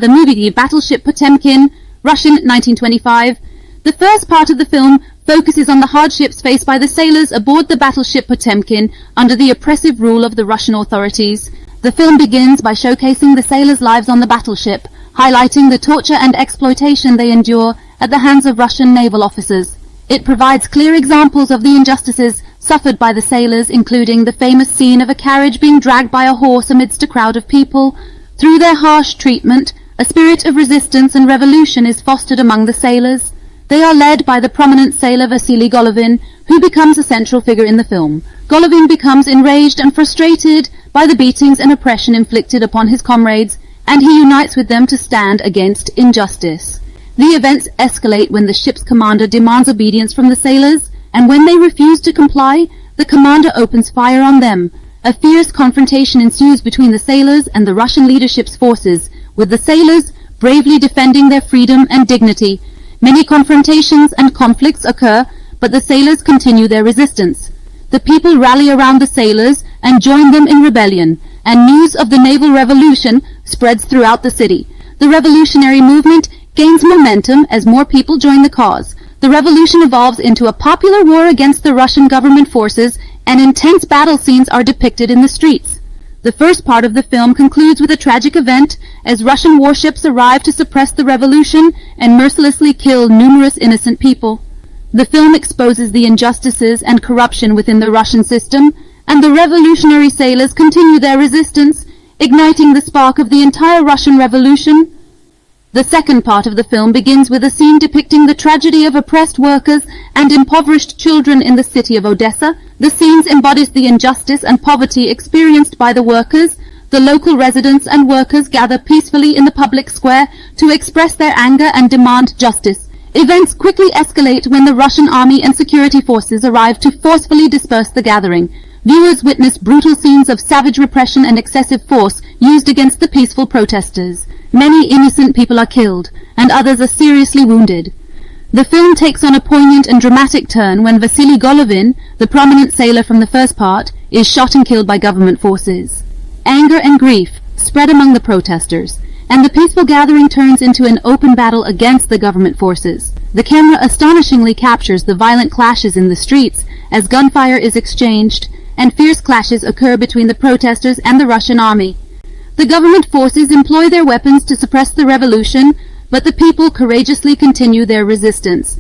the movie Battleship Potemkin, Russian 1925. The first part of the film focuses on the hardships faced by the sailors aboard the battleship Potemkin under the oppressive rule of the Russian authorities. The film begins by showcasing the sailors' lives on the battleship, highlighting the torture and exploitation they endure at the hands of Russian naval officers. It provides clear examples of the injustices suffered by the sailors, including the famous scene of a carriage being dragged by a horse amidst a crowd of people. Through their harsh treatment, a spirit of resistance and revolution is fostered among the sailors. They are led by the prominent sailor Vasily Golovin, who becomes a central figure in the film. Golovin becomes enraged and frustrated by the beatings and oppression inflicted upon his comrades, and he unites with them to stand against injustice. The events escalate when the ship's commander demands obedience from the sailors, and when they refuse to comply, the commander opens fire on them. A fierce confrontation ensues between the sailors and the Russian leadership's forces, with the sailors bravely defending their freedom and dignity. Many confrontations and conflicts occur, but the sailors continue their resistance. The people rally around the sailors and join them in rebellion, and news of the naval revolution spreads throughout the city. The revolutionary movement gains momentum as more people join the cause. The revolution evolves into a popular war against the Russian government forces, and intense battle scenes are depicted in the streets. The first part of the film concludes with a tragic event as Russian warships arrive to suppress the revolution and mercilessly kill numerous innocent people. The film exposes the injustices and corruption within the Russian system, and the revolutionary sailors continue their resistance, igniting the spark of the entire Russian Revolution. The second part of the film begins with a scene depicting the tragedy of oppressed workers and impoverished children in the city of Odessa. The scenes embodies the injustice and poverty experienced by the workers. The local residents and workers gather peacefully in the public square to express their anger and demand justice. Events quickly escalate when the Russian army and security forces arrive to forcefully disperse the gathering. Viewers witness brutal scenes of savage repression and excessive force used against the peaceful protesters. Many innocent people are killed, and others are seriously wounded. The film takes on a poignant and dramatic turn when Vasily Golovin, the prominent sailor from the first part, is shot and killed by government forces. Anger and grief spread among the protesters, and the peaceful gathering turns into an open battle against the government forces. The camera astonishingly captures the violent clashes in the streets as gunfire is exchanged, and fierce clashes occur between the protesters and the Russian army. The government forces employ their weapons to suppress the revolution, but the people courageously continue their resistance.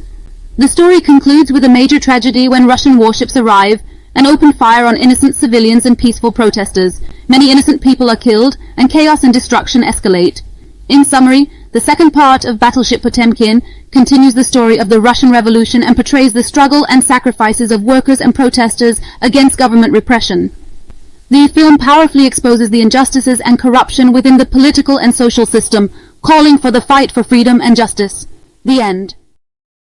The story concludes with a major tragedy when Russian warships arrive and open fire on innocent civilians and peaceful protesters. Many innocent people are killed, and chaos and destruction escalate. In summary, the second part of Battleship Potemkin continues the story of the Russian Revolution and portrays the struggle and sacrifices of workers and protesters against government repression. The film powerfully exposes the injustices and corruption within the political and social system, calling for the fight for freedom and justice. The end.